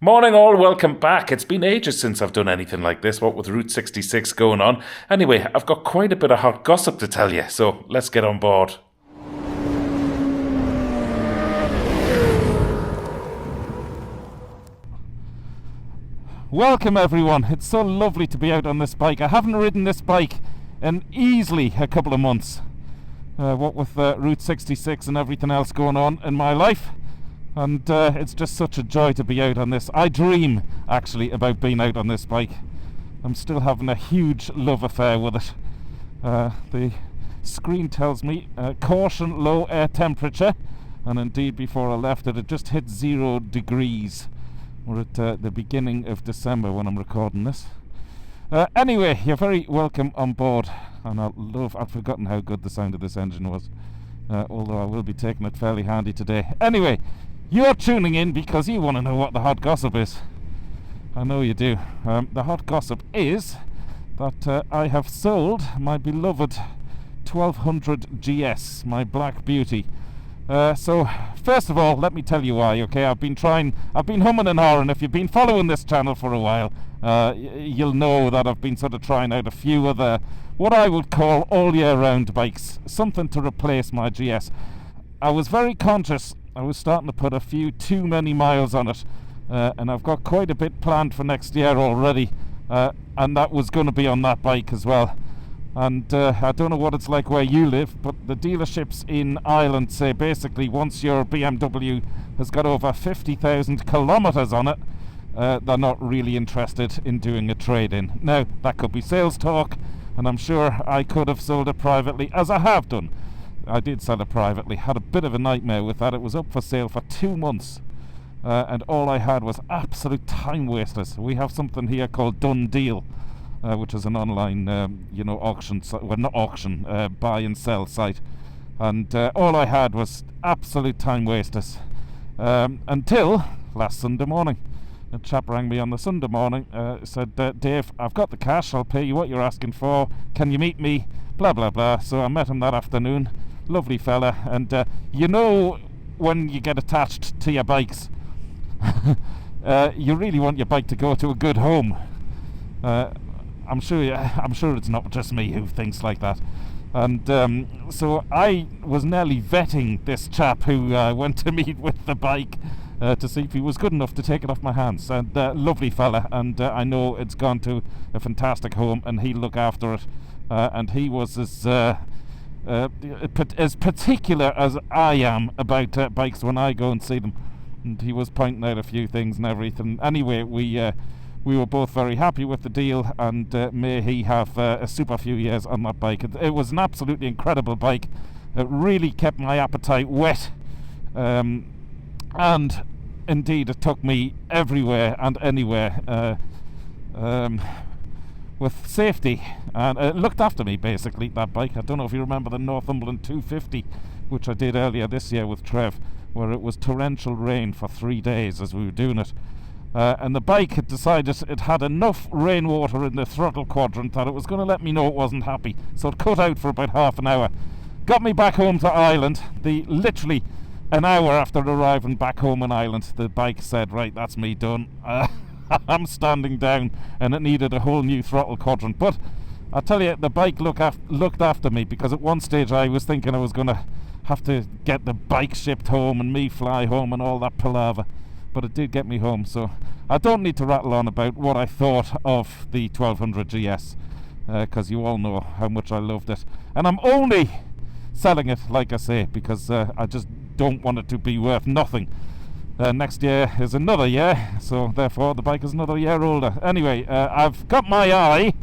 Morning all, welcome back. It's been ages since I've done anything like this, what with Route 66 going on. Anyway, I've got quite a bit of hot gossip to tell you, so let's get on board. Welcome everyone, it's so lovely to be out on this bike. I haven't ridden this bike in easily a couple of months. What with Route 66 and everything else going on in my life. And it's just such a joy to be out on this. I dream, actually, about being out on this bike. I'm still having a huge love affair with it. The screen tells me caution, low air temperature. And indeed, before I left it, it just hit 0 degrees. We're at the beginning of December when I'm recording this. Anyway, you're very welcome on board. And I've forgotten how good the sound of this engine was. Although I will be taking it fairly handy today. Anyway, you're tuning in because you want to know what the hot gossip is. I know you do. The hot gossip is that I have sold my beloved 1200GS, my black beauty. So, first of all, let me tell you why, okay? I've been humming and hawing. If you've been following this channel for a while, you'll know that I've been sort of trying out a few other, what I would call all year round bikes. Something to replace my GS. I was very conscious I was starting to put a few too many miles on it, and I've got quite a bit planned for next year already, and that was going to be on that bike as well. And I don't know what it's like where you live, but the dealerships in Ireland say basically once your BMW has got over 50,000 kilometres on it, they're not really interested in doing a trade-in. Now, that could be sales talk, and I'm sure I could have sold it privately, as I have done. I did sell it privately, had a bit of a nightmare with that. It was up for sale for 2 months, and all I had was absolute time wasters. We have something here called Done Deal, which is an online, auction, well, not auction, buy and sell site. And all I had was absolute time wasters, until last Sunday morning. A chap rang me on the Sunday morning, said, Dave, I've got the cash, I'll pay you what you're asking for, can you meet me, blah blah blah. So I met him that afternoon. Lovely fella, and you know when you get attached to your bikes, you really want your bike to go to a good home. I'm sure it's not just me who thinks like that. And so I was nearly vetting this chap who went to meet with the bike to see if he was good enough to take it off my hands. And lovely fella, and I know it's gone to a fantastic home, and he'll look after it. And he was as particular as I am about bikes when I go and see them, and he was pointing out a few things and everything. Anyway, we were both very happy with the deal, and may he have a super few years on that bike. It was an absolutely incredible bike. It really kept my appetite whet, and indeed it took me everywhere and anywhere with safety, and it looked after me basically, that bike. I don't know if you remember the Northumberland 250, which I did earlier this year with Trev, where it was torrential rain for 3 days as we were doing it, and the bike had decided it had enough rainwater in the throttle quadrant that it was going to let me know it wasn't happy, so it cut out for about half an hour. Got me back home to Ireland. Literally an hour after arriving back home in Ireland, the bike said, right, that's me done. I'm standing down, and it needed a whole new throttle quadrant. But I tell you, the bike looked after me, because at one stage I was thinking I was going to have to get the bike shipped home and me fly home and all that palaver. But it did get me home, so I don't need to rattle on about what I thought of the 1200GS, because you all know how much I loved it. And I'm only selling it, like I say, because I just don't want it to be worth nothing. Next year is another year, so therefore the bike is another year older. Anyway, I've got my eye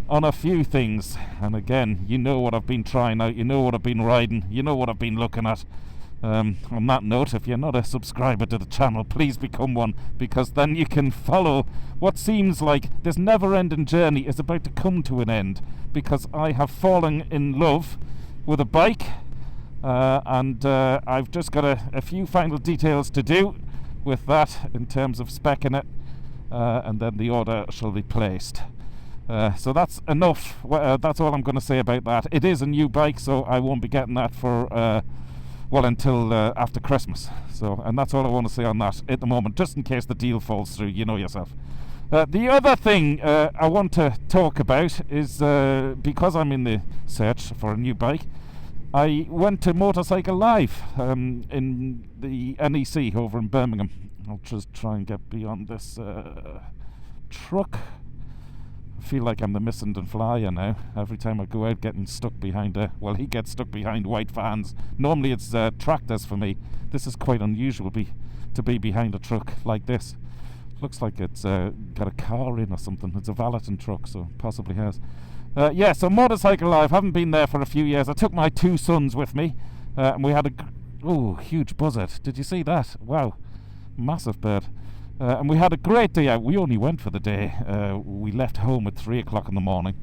on a few things, and again, you know what I've been trying out, you know what I've been riding, you know what I've been looking at. On that note, if you're not a subscriber to the channel, please become one, because then you can follow what seems like this never-ending journey is about to come to an end, because I have fallen in love with a bike. And I've just got a few final details to do with that in terms of speccing it, and then the order shall be placed. So that's enough. That's all I'm going to say about that. It is a new bike, so I won't be getting that for well, until after Christmas. So, and that's all I want to say on that at the moment, just in case the deal falls through, you know yourself. The other thing I want to talk about is, because I'm in the search for a new bike, I went to Motorcycle Live in the NEC over in Birmingham. I'll just try and get beyond this truck. I feel like I'm the missing and flyer now. Every time I go out getting stuck behind well, he gets stuck behind white vans. Normally it's tractors for me. This is quite unusual to be behind a truck like this. Looks like it's got a car in or something. It's a valeting truck, so possibly has. Yeah, so Motorcycle Live. Haven't been there for a few years. I took my 2 sons with me, and we had a huge buzzard. Did you see that? Wow, massive bird. And we had a great day out. We only went for the day. We left home at 3 o'clock in the morning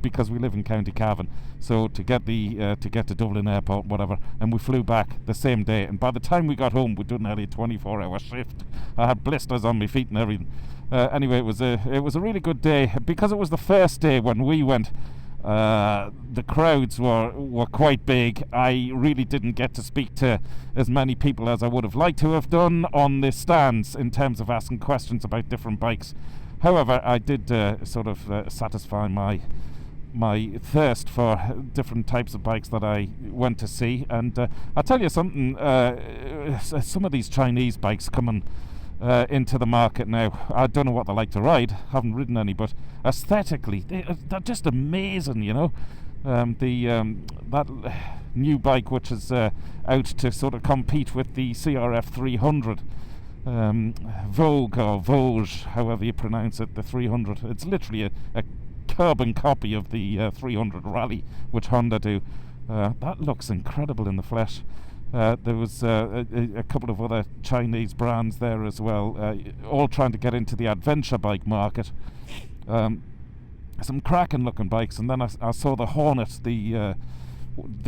because we live in County Cavan. So to get to Dublin Airport, whatever, and we flew back the same day. And by the time we got home, we'd done nearly a 24-hour shift. I had blisters on my feet and everything. Anyway, it was a really good day because it was the first day when we went. The crowds were quite big. I really didn't get to speak to as many people as I would have liked to have done on the stands in terms of asking questions about different bikes. However, I did sort of satisfy my thirst for different types of bikes that I went to see. And I'll tell you something, some of these Chinese bikes coming into the market now, I don't know what they're like to ride, haven't ridden any, but aesthetically they're just amazing, you know. That new bike which is out to sort of compete with the CRF 300, Vogue or Vosges, however you pronounce it, the 300. It's literally a carbon copy of the 300 Rally which Honda do. That looks incredible in the flesh. There was a couple of other Chinese brands there as well, all trying to get into the adventure bike market. Some cracking looking bikes, and then I saw the Hornet, the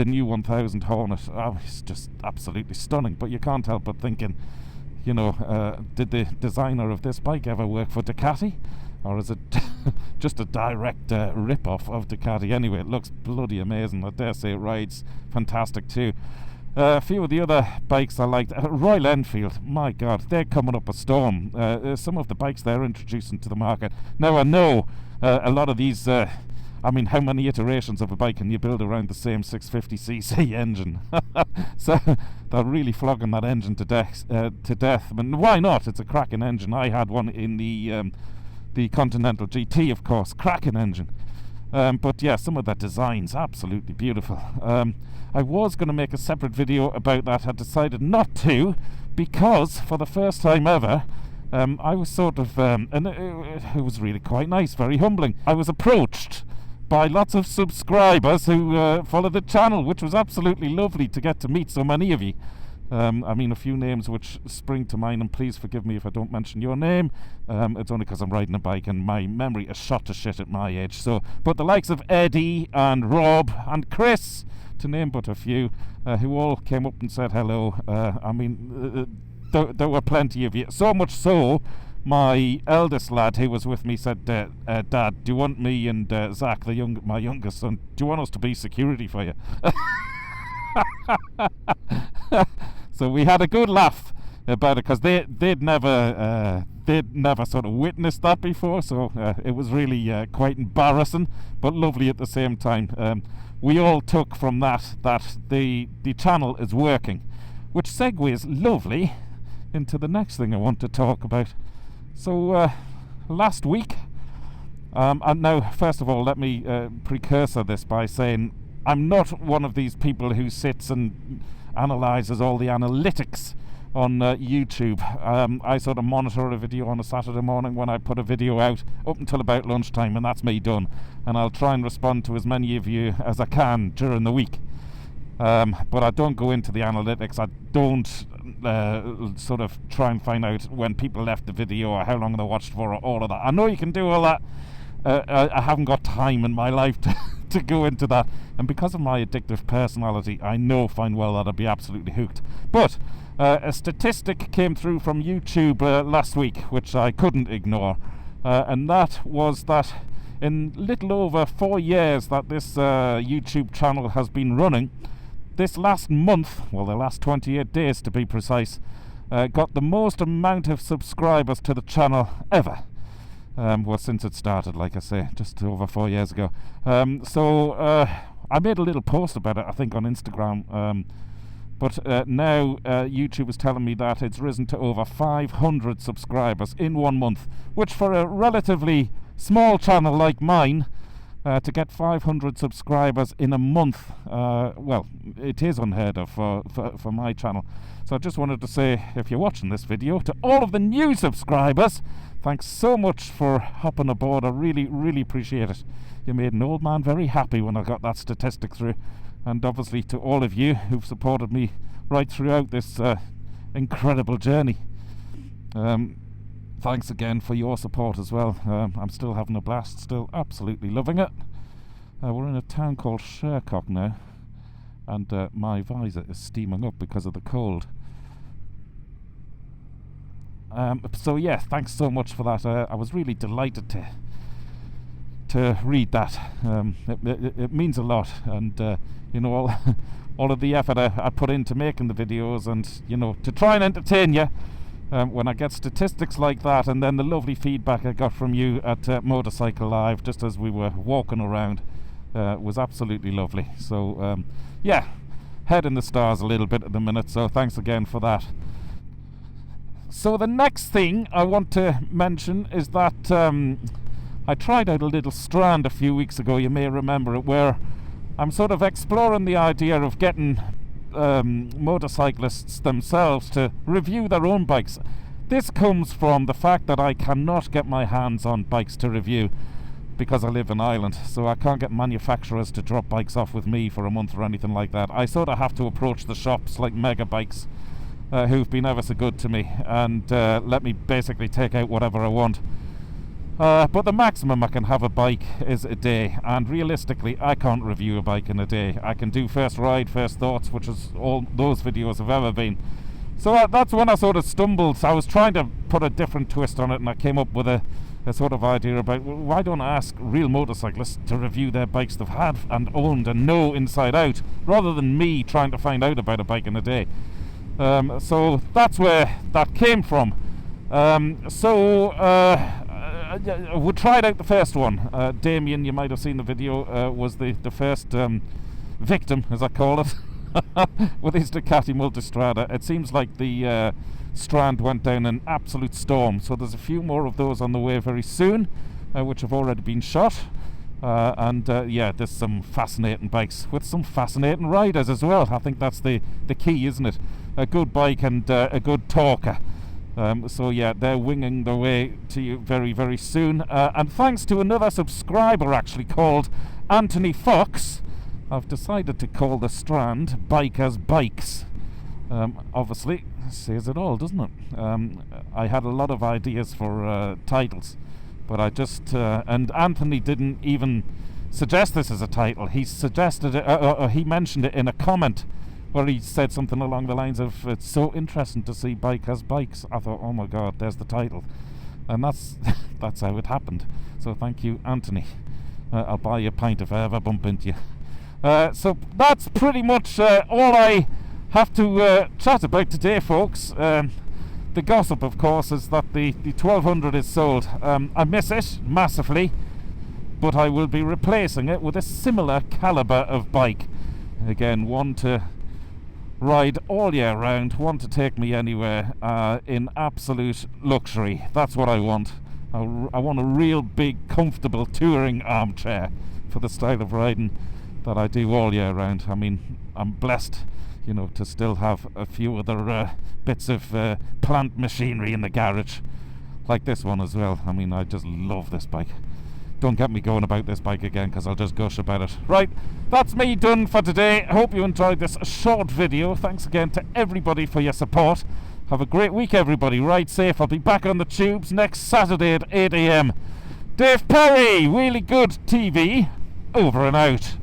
new 1000 Hornet. Oh, it's just absolutely stunning, but you can't help but thinking, you know, did the designer of this bike ever work for Ducati? Or is it just a direct rip-off of Ducati? Anyway, it looks bloody amazing. I dare say it rides fantastic too. A few of the other bikes I liked. Royal Enfield, my God, they're coming up a storm. Some of the bikes they're introducing to the market. Now I know a lot of these, I mean, how many iterations of a bike can you build around the same 650cc engine? So they're really flogging that engine to death. I mean, why not? It's a cracking engine. I had one in the Continental GT, of course, cracking engine. But yeah, some of the designs absolutely beautiful. I was going to make a separate video about that. I decided not to, because for the first time ever, I was sort of, and it was really quite nice, very humbling. I was approached by lots of subscribers who follow the channel, which was absolutely lovely to get to meet so many of you. I mean, a few names which spring to mind, and please forgive me if I don't mention your name. It's only because I'm riding a bike and my memory is shot to shit at my age. So, but the likes of Eddie and Rob and Chris, to name but a few, who all came up and said hello. I mean, there were plenty of you. So much so, my eldest lad who was with me said, Dad, do you want me and Zach, my youngest son, do you want us to be security for you? So we had a good laugh about it, because they'd never sort of witnessed that before. So it was really quite embarrassing, but lovely at the same time. We all took from that the channel is working, which segues lovely into the next thing I want to talk about. So last week, and now first of all, let me precursor this by saying I'm not one of these people who sits and analyzes all the analytics on YouTube. I sort of monitor a video on a Saturday morning when I put a video out up until about lunchtime, and that's me done. And I'll try and respond to as many of you as I can during the week. But I don't go into the analytics. I don't sort of try and find out when people left the video or how long they watched for, or all of that. I know you can do all that. I haven't got time in my life to go into that, and because of my addictive personality, I know fine well that I'd be absolutely hooked. But a statistic came through from YouTube last week, which I couldn't ignore, and that was that in little over 4 years that this YouTube channel has been running, this last month, well, the last 28 days to be precise, got the most amount of subscribers to the channel ever. Well, since it started, like I say, just over 4 years ago. So I made a little post about it, I think, on Instagram. But now YouTube is telling me that it's risen to over 500 subscribers in 1 month, which for a relatively small channel like mine, to get 500 subscribers in a month, well, it is unheard of for my channel. So I just wanted to say, if you're watching this video, to all of the new subscribers, thanks so much for hopping aboard. I really, really appreciate it. You made an old man very happy when I got that statistic through. And obviously to all of you who've supported me right throughout this incredible journey. Thanks again for your support as well. I'm still having a blast, still absolutely loving it. We're in a town called Shercock now, and my visor is steaming up because of the cold. So yeah, thanks so much for that. I was really delighted to read that. It means a lot, and you know, all of the effort I put into making the videos, and you know, to try and entertain you. When I get statistics like that, and then the lovely feedback I got from you at Motorcycle Live just as we were walking around, was absolutely lovely. So yeah, head in the stars a little bit at the minute, so thanks again for that. So the next thing I want to mention is that I tried out a little strand a few weeks ago, you may remember it, where I'm sort of exploring the idea of getting motorcyclists themselves to review their own bikes. This comes from the fact that I cannot get my hands on bikes to review because I live in Ireland, so I can't get manufacturers to drop bikes off with me for a month or anything like that. I sort of have to approach the shops like Mega Bikes, who've been ever so good to me, and let me basically take out whatever I want. But the maximum I can have a bike is a day, and realistically I can't review a bike in a day. I can do first ride, first thoughts, which is all those videos have ever been. So that's when I sort of stumbled. I was trying to put a different twist on it, and I came up with a sort of idea about, well, why don't I ask real motorcyclists to review their bikes they've had and owned and know inside out, rather than me trying to find out about a bike in a day. So that's where that came from. We tried out the first one. Damien, you might have seen the video, was the first victim, as I call it, with his Ducati Multistrada. It seems like the strand went down an absolute storm, so there's a few more of those on the way very soon, which have already been shot. Yeah, there's some fascinating bikes with some fascinating riders as well. I think that's the key, isn't it? A good bike and a good talker. So yeah, they're winging their way to you very, very soon. And thanks to another subscriber actually called Anthony Fox, I've decided to call the strand Bikers Bikes. Obviously, says it all, doesn't it? I had a lot of ideas for titles, but I just... and Anthony didn't even suggest this as a title. He suggested it, he mentioned it in a comment, where he said something along the lines of, it's so interesting to see Bikers Bikes. I thought, oh my god, there's the title. And that's that's how it happened. So thank you, Anthony. I'll buy you a pint if I ever bump into you. So that's pretty much all I have to chat about today, folks. The gossip, of course, is that the 1200 is sold. I miss it massively, but I will be replacing it with a similar caliber of bike. Again, one to ride all year round, one to take me anywhere in absolute luxury. That's what I want. I want a real big comfortable touring armchair for the style of riding that I do all year round. I mean, I'm blessed, you know, to still have a few other bits of plant machinery in the garage, like this one as well. I mean, I just love this bike. Don't get me going about this bike again, because I'll just gush about it. Right, that's me done for today. I hope you enjoyed this short video. Thanks again to everybody for your support. Have a great week, everybody. Ride safe. I'll be back on the tubes next Saturday at 8 AM. Dave Perry, Wheelie Good TV, over and out.